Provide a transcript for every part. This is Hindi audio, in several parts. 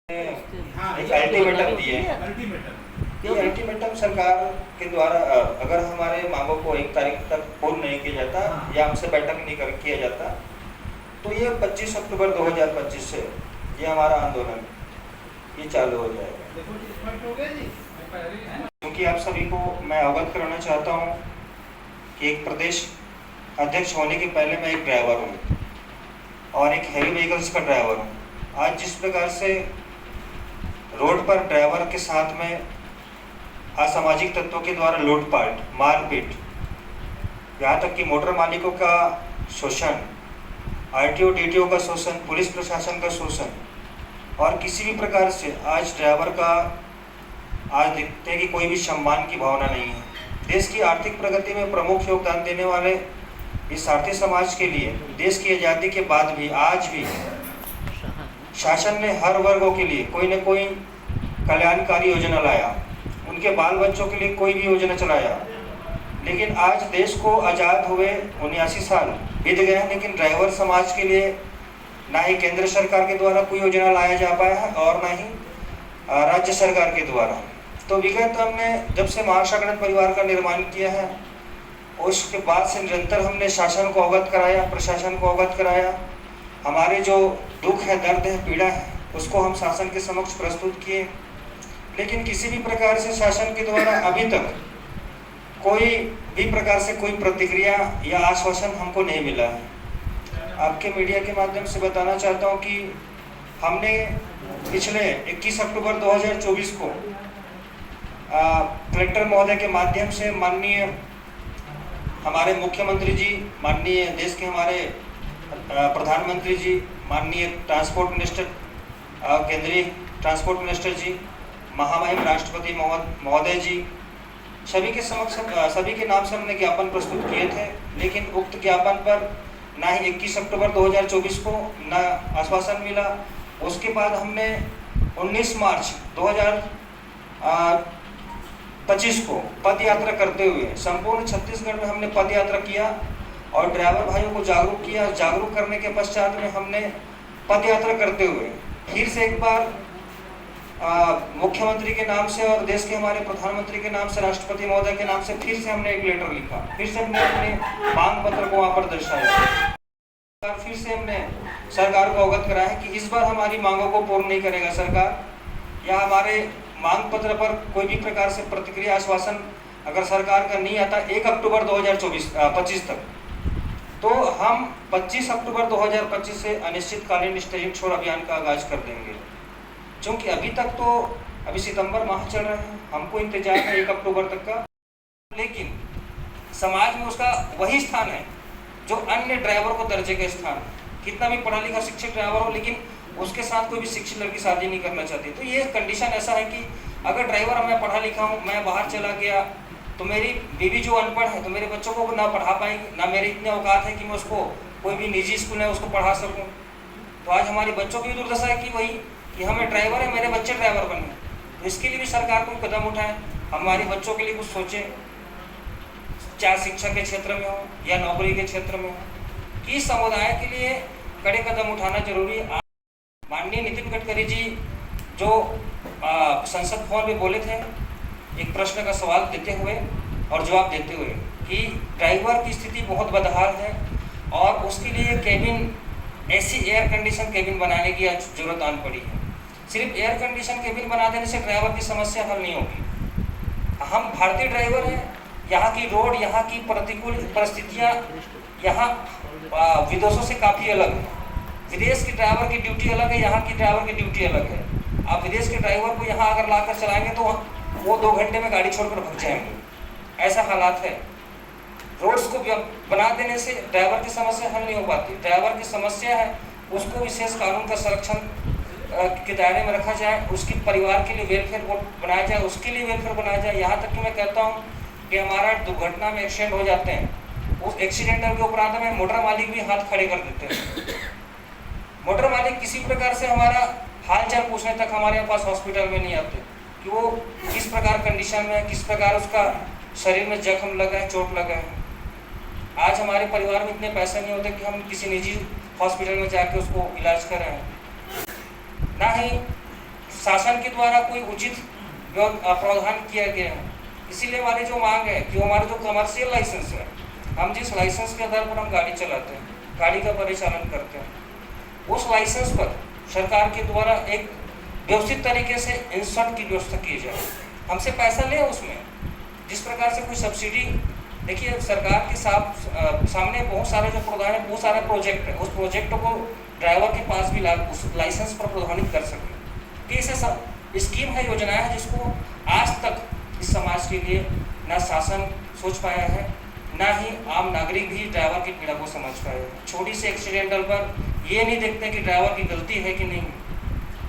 एक अल्टीमेटम दिए हैं। ये अल्टीमेटम सरकार के द्वारा अगर हमारे मांगों को 1 तारीख तक पूर्ण नहीं किया जाता या हमसे बैठक नहीं किया जाता तो ये 25 अक्टूबर 2025 से ये हमारा आंदोलन ये चालू हो जाएगा। क्योंकि आप सभी को मैं अवगत कराना चाहता हूँ कि एक प्रदेश अध्यक्ष होने के पहले मैं एक ड्राइवर हूँ और एक हैवी व्हीकल्स का ड्राइवर हूँ। आज जिस प्रकार से रोड पर ड्राइवर के साथ में असामाजिक तत्वों के द्वारा लूटपाट, मारपीट, यहाँ तक कि मोटर मालिकों का शोषण, आरटीओ डीटीओ का शोषण, पुलिस प्रशासन का शोषण और किसी भी प्रकार से आज ड्राइवर का आज दिखते हैं कि कोई भी सम्मान की भावना नहीं है। देश की आर्थिक प्रगति में प्रमुख योगदान देने वाले इस आर्थिक समाज के लिए देश की आज़ादी के बाद भी आज भी शासन ने हर वर्गों के लिए कोई न कोई कल्याणकारी योजना लाया, उनके बाल बच्चों के लिए कोई भी योजना चलाया। लेकिन आज देश को आज़ाद हुए 79 साल बीत गए हैं, लेकिन ड्राइवर समाज के लिए ना ही केंद्र सरकार के द्वारा कोई योजना लाया जा पाया है और ना ही राज्य सरकार के द्वारा। तो विगत हमने जब से महासागरण परिवार का निर्माण किया है उसके बाद से निरंतर हमने शासन को अवगत कराया, प्रशासन को अवगत कराया, हमारे जो दुख है, दर्द है, पीड़ा है उसको हम शासन के समक्ष प्रस्तुत किए। लेकिन किसी भी प्रकार से शासन के द्वारा अभी तक कोई भी प्रकार से कोई प्रतिक्रिया या आश्वासन हमको नहीं मिला है। आपके मीडिया के माध्यम से बताना चाहता हूं कि हमने पिछले 21 अक्टूबर 2024 को कलेक्टर महोदय के माध्यम से माननीय हमारे मुख्यमंत्री जी, माननीय देश के हमारे प्रधानमंत्री जी, माननीय ट्रांसपोर्ट मिनिस्टर, केंद्रीय ट्रांसपोर्ट मिनिस्टर जी, महामहिम राष्ट्रपति महोदय जी, सभी के समक्ष सभी के नाम से हमने ज्ञापन प्रस्तुत किए थे। लेकिन उक्त ज्ञापन पर ना ही 21 अक्टूबर 2024 को ना आश्वासन मिला। उसके बाद हमने 19 मार्च 2025 को पद यात्रा करते हुए संपूर्ण छत्तीसगढ़ में हमने पद यात्रा किया और ड्राइवर भाइयों को जागरूक किया। जागरूक करने के पश्चात में हमने पद यात्रा करते हुए फिर से एक बार मुख्यमंत्री के नाम से और देश के हमारे प्रधानमंत्री के नाम से, राष्ट्रपति महोदय के नाम से फिर से हमने एक लेटर लिखा। फिर से हमने अपने मांग पत्र को वहाँ पर दर्शाया। फिर से हमने सरकार को अवगत कराया है कि इस बार हमारी मांगों को पूर्ण नहीं करेगा सरकार, या हमारे मांग पत्र पर कोई भी प्रकार से प्रतिक्रिया आश्वासन अगर सरकार का नहीं आता 1 अक्टूबर 2025 तक, तो हम 25 अक्टूबर 2025 से अनिश्चितकालीन स्टेजिंग छोड़ अभियान का आगाज कर देंगे। क्योंकि अभी तक तो अभी सितंबर माह चल रहा है, हमको इंतजार है 1 अक्टूबर तक का, लेकिन समाज में उसका वही स्थान है जो अन्य ड्राइवर को दर्जे का स्थान। कितना भी पढ़ा लिखा शिक्षित ड्राइवर हो लेकिन उसके साथ कोई भी शिक्षित लड़की शादी नहीं करना चाहती। तो ये कंडीशन ऐसा है कि अगर ड्राइवर मैं पढ़ा लिखा हूँ, मैं बाहर चला गया तो मेरी बीवी जो अनपढ़ है तो मेरे बच्चों को ना पढ़ा पाएगी, ना मेरी इतने औकात है कि मैं उसको कोई भी निजी स्कूल है उसको पढ़ा सकूं। तो आज हमारे बच्चों की दुर्दशा है कि वही कि हमें ड्राइवर है, मेरे बच्चे ड्राइवर बने। तो इसके लिए भी सरकार कोई कदम उठाए, हमारे बच्चों के लिए कुछ सोचे, चाहे शिक्षा के क्षेत्र में हो या नौकरी के क्षेत्र में हो, कि समुदाय के लिए कड़े कदम उठाना जरूरी है। माननीय नितिन गडकरी जी जो संसद भवन में बोले थे एक प्रश्न का सवाल देते हुए और जवाब देते हुए कि ड्राइवर की स्थिति बहुत बदहाल है और उसके लिए केबिन, ऐसी एयर कंडीशन केबिन बनाने की जरूरत आन पड़ी है। सिर्फ एयर कंडीशन केबिन बना देने से ड्राइवर की समस्या हल नहीं होगी। हम भारतीय ड्राइवर हैं, यहाँ की रोड, यहाँ की प्रतिकूल परिस्थितियाँ यहाँ विदेशों से काफ़ी अलग है। विदेश के ड्राइवर की ड्यूटी अलग है, यहाँ की ड्राइवर की ड्यूटी अलग है। आप विदेश के ड्राइवर को यहाँ अगर लाकर चलाएंगे तो वो 2 घंटे में गाड़ी छोड़कर भाग जाएंगे, ऐसा हालात है। रोड्स को बना देने से ड्राइवर की समस्या हल नहीं हो पाती। ड्राइवर की समस्या है उसको विशेष कानून का संरक्षण के दायरे में रखा जाए, उसके परिवार के लिए वेलफेयर बोर्ड बनाया जाए, उसके लिए वेलफेयर बनाया जाए। यहाँ तक कि मैं कहता हूँ कि हमारा दुर्घटना में एक्सीडेंट हो जाते हैं, उस एक्सीडेंटल के उपरांत में मोटर मालिक भी हाथ खड़े कर देते हैं। मोटर मालिक किसी प्रकार से हमारा हालचाल पूछने तक हमारे पास हॉस्पिटल में नहीं आते कि वो किस प्रकार कंडीशन में है, किस प्रकार उसका शरीर में जख्म लगा है, चोट लगा है। आज हमारे परिवार में इतने पैसे नहीं होते कि हम किसी निजी हॉस्पिटल में जाके उसको इलाज करें। ना ही शासन के द्वारा कोई उचित प्रावधान किया गया है। इसीलिए हमारी जो मांग है कि हमारे जो कमर्शियल लाइसेंस है, हम जिस लाइसेंस के आधार पर हम गाड़ी चलाते हैं, गाड़ी का परिचालन करते हैं, उस लाइसेंस पर सरकार के द्वारा एक व्यवस्थित तरीके से इंसर्ट की व्यवस्था की जाए। हमसे पैसा ले उसमें, जिस प्रकार से कोई सब्सिडी, देखिए सरकार के सामने बहुत सारे जो प्रावधान है, बहुत सारे प्रोजेक्ट है, उस प्रोजेक्ट को ड्राइवर के पास भी उस लाइसेंस पर प्रावधानित कर सकें। कि ऐसे सब स्कीम है, योजनाएं है जिसको आज तक इस समाज के लिए ना शासन सोच पाया है, ना ही आम नागरिक भी ड्राइवर की पीड़ा को समझ पाए हैं। छोटी सी एक्सीडेंटल पर ये नहीं देखते कि ड्राइवर की गलती है कि नहीं,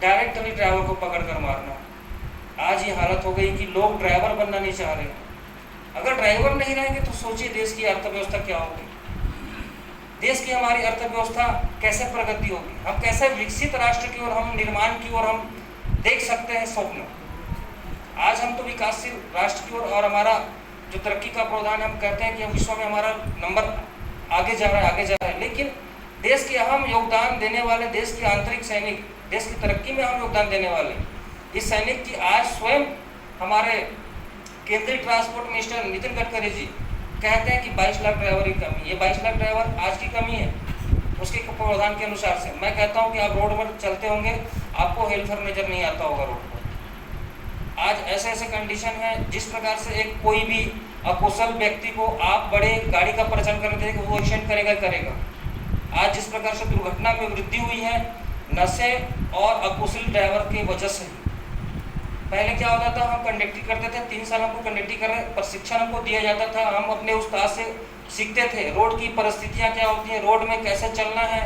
डायरेक्टली ड्राइवर को पकड़ कर मारना। आज ये हालत हो गई कि लोग ड्राइवर बनना नहीं चाह रहे। अगर ड्राइवर नहीं रहेंगे तो सोचिए देश की अर्थव्यवस्था क्या होगी, देश की हमारी अर्थव्यवस्था कैसे प्रगति होगी, हम कैसे विकसित राष्ट्र की ओर, हम निर्माण की ओर हम देख सकते हैं स्वप्न। आज हम तो विकासशील राष्ट्र की ओर और हमारा जो तरक्की का प्रावधान, हम कहते हैं कि विश्व में हमारा नंबर आगे जा रहा है, लेकिन देश के अहम योगदान देने वाले, देश के आंतरिक सैनिक, देश की तरक्की में हम योगदान देने वाले इस सैनिक की आज स्वयं हमारे केंद्रीय ट्रांसपोर्ट मिनिस्टर नितिन गडकरी जी कहते हैं कि 22 लाख ड्राइवर की कमी। ये 22 लाख ड्राइवर आज की कमी है उसके प्रावधान के अनुसार से। मैं कहता हूं कि आप रोड पर चलते होंगे, आपको हेल्पर नजर नहीं आता होगा रोड पर। आज ऐसे कंडीशन है, जिस प्रकार से एक कोई भी अकुशल व्यक्ति को आप बड़े गाड़ी का परिचालन करने देंगे, वो एक्सीडेंट करेगा। आज जिस प्रकार से दुर्घटना में वृद्धि हुई है, नशे और अकुशल ड्राइवर की वजह से। पहले क्या होता था, हम कंडक्टरी करते थे, 3 साल हमको कंडक्टरी कर रहे, प्रशिक्षण हमको दिया जाता था, हम अपने उस्ताद से सीखते थे रोड की परिस्थितियाँ क्या होती हैं, रोड में कैसे चलना है,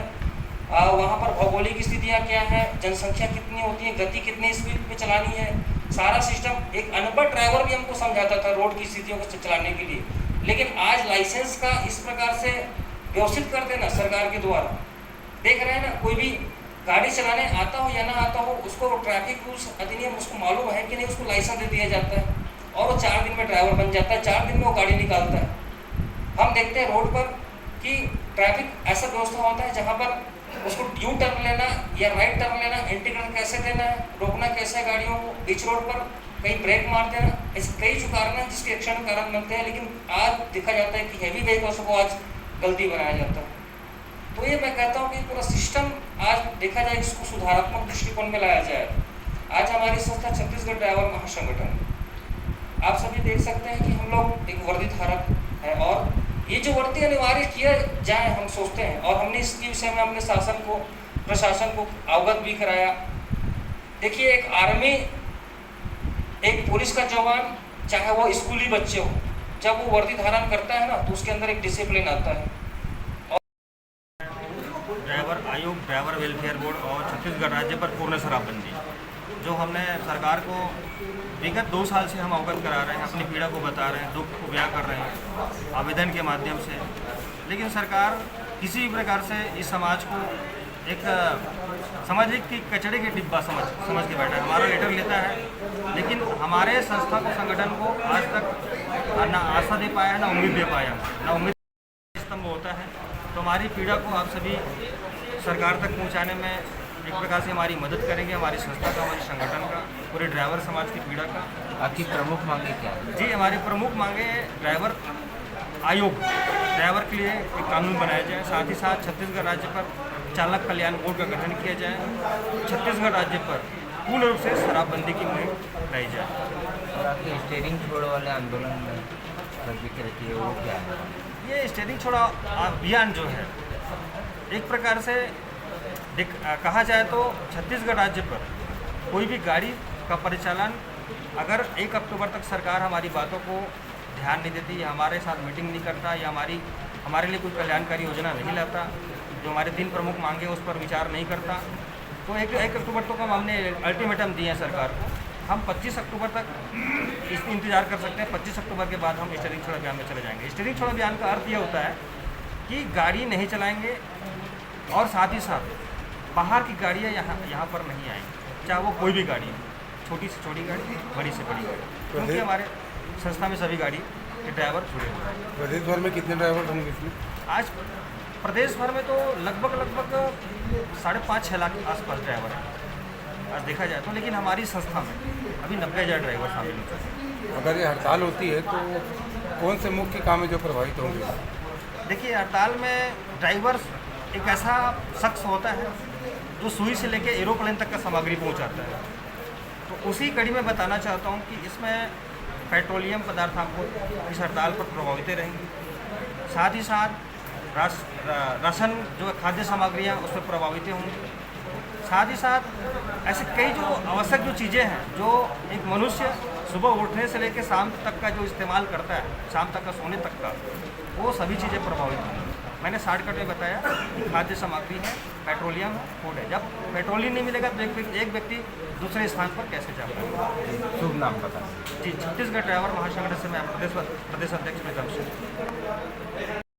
वहाँ पर भौगोलिक स्थितियाँ क्या है, जनसंख्या कितनी होती है, गति कितनी स्पीड पे चलानी है, सारा सिस्टम एक अनपढ़ ड्राइवर भी हमको समझाता था रोड की स्थितियों को चलाने के लिए। लेकिन आज लाइसेंस का इस प्रकार से व्यवस्थित कर देना सरकार के द्वारा, देख रहे हैं ना, कोई भी गाड़ी चलाने आता हो या ना आता हो, उसको ट्रैफिक रूल्स अधिनियम उसको मालूम है कि नहीं, उसको लाइसेंस दे दिया जाता है और वो 4 दिन में ड्राइवर बन जाता है, 4 दिन में वो गाड़ी निकालता है। हम देखते हैं रोड पर कि ट्रैफिक ऐसा व्यवस्था होता है जहाँ पर उसको यू टर्न लेना या राइट टर्न लेना, इंडिकेटर कैसे देना है, रोकना कैसे है गाड़ियों को, बीच रोड पर कहीं ब्रेक मार देना, ऐसे कई जो कारण है जिसके एक्शन कारण बनते हैं। लेकिन आज देखा जाता है कि हैवी व्हीकल्स को आज गलती बनाया जाता है। तो ये मैं कहता हूँ कि पूरा सिस्टम आज देखा जाए, इसको सुधारात्मक दृष्टिकोण में लाया जाए। आज हमारी संस्था छत्तीसगढ़ ड्राइवर महासंगठन, आप सभी देख सकते हैं कि हम लोग एक वर्दी धारक है और ये जो वर्दी अनिवार्य किया जाए हम सोचते हैं, और हमने इसके विषय में अपने शासन को, प्रशासन को अवगत भी कराया। देखिए, एक आर्मी, एक पुलिस का जवान, चाहे वो स्कूली बच्चे हो, जब वो वर्दी धारण करता है ना तो उसके अंदर एक डिसिप्लिन आता है। ड्राइवर आयोग, ड्राइवर वेलफेयर बोर्ड और छत्तीसगढ़ राज्य पर पूर्ण शराबबंदी, जो हमने सरकार को विगत 2 साल से हम अवगत करा रहे हैं, अपनी पीड़ा को बता रहे हैं, दुख को बयां कर रहे हैं आवेदन के माध्यम से, लेकिन सरकार किसी भी प्रकार से इस समाज को एक समझिए कि कचड़े के डिब्बा समझ के बैठा है। हमारा लेटर लेता है, लेकिन हमारे संस्था को, संगठन को आज तक ना आशा दे पाया है, ना उम्मीद दे पाया, ना उम्मीद स्तंभ होता है। तो हमारी पीड़ा को आप सभी सरकार तक पहुंचाने में एक प्रकार से हमारी मदद करेंगे, हमारी संस्था का, हमारे संगठन का, पूरे ड्राइवर समाज की पीड़ा का। आपकी प्रमुख मांगे क्या है? जी, हमारी प्रमुख मांगे ड्राइवर आयोग, ड्राइवर के लिए एक कानून बनाया जाए, साथ ही साथ छत्तीसगढ़ राज्य पर चालक कल्याण बोर्ड का गठन किया जाए, छत्तीसगढ़ राज्य पर पूर्ण रूप से शराबबंदी की मुहिम लाई जाए। और आपके स्टीयरिंग छोड़ो वाले आंदोलन में दिख रहती है, वो क्या है? ये स्टीयरिंग छोड़ा अभियान जो है, एक प्रकार से कहा जाए तो छत्तीसगढ़ राज्य पर कोई भी गाड़ी का परिचालन अगर 1 अक्टूबर तक सरकार हमारी बातों को ध्यान नहीं देती, या हमारे साथ मीटिंग नहीं करता, या हमारे लिए कोई कल्याणकारी योजना नहीं लाता, जो हमारे 3 प्रमुख मांगे उस पर विचार नहीं करता, तो 1 अक्टूबर तक हमने अल्टीमेटम दिए हैं सरकार को। हम 25 अक्टूबर तक इस इंतजार कर सकते हैं। 25 अक्टूबर के बाद हम स्टीयरिंग छोड़ा अभियान में चले जाएंगे। स्टीयरिंग छोड़ा अभियान का अर्थ यह होता है कि गाड़ी नहीं चलाएंगे और साथ ही साथ बाहर की गाड़ियाँ यहाँ पर नहीं आएंगी, चाहे वो कोई भी गाड़ी है, छोटी से छोटी गाड़ी, बड़ी से बड़ी गाड़ी, क्योंकि हमारे संस्था में सभी गाड़ी के ड्राइवर जुड़े हुए हैं। प्रदेश भर में कितने ड्राइवर होंगे इसमें? आज प्रदेश भर में तो लगभग 5.5-6 लाख आसपास ड्राइवर हैं। आज देखा जाए तो, लेकिन हमारी संस्था में अभी 90,000 ड्राइवर शामिल हो चुके हैं। अगर ये हड़ताल होती है तो कौन से मुख्य काम है जो प्रभावित होंगे? देखिए, हड़ताल में ड्राइवर एक ऐसा शख्स होता है जो सुई से लेकर एरोप्लेन तक का सामग्री पहुंचाता है। तो उसी कड़ी में बताना चाहता हूं कि इसमें पेट्रोलियम पदार्थ आपको इस हड़ताल पर प्रभावित रहेंगी, साथ ही साथ राशन जो खाद्य सामग्रियाँ उस पर प्रभावित होंगी, साथ ही साथ ऐसे कई जो आवश्यक जो चीज़ें हैं जो एक मनुष्य सुबह उठने से लेकर शाम तक का जो इस्तेमाल करता है, शाम तक का सोने तक का, वो सभी चीज़ें प्रभावित होंगी। मैंने शॉर्टकट में बताया कि खाद्य सामग्री है, पेट्रोलियम है, फूड है। जब पेट्रोल ही नहीं मिलेगा तो एक व्यक्ति दूसरे स्थान पर कैसे जा पाएगा? शुभ नाम पता जी, छत्तीसगढ़ ड्राइवर महासंगठन से मैं प्रदेश अध्यक्ष प्रीतम सिंह।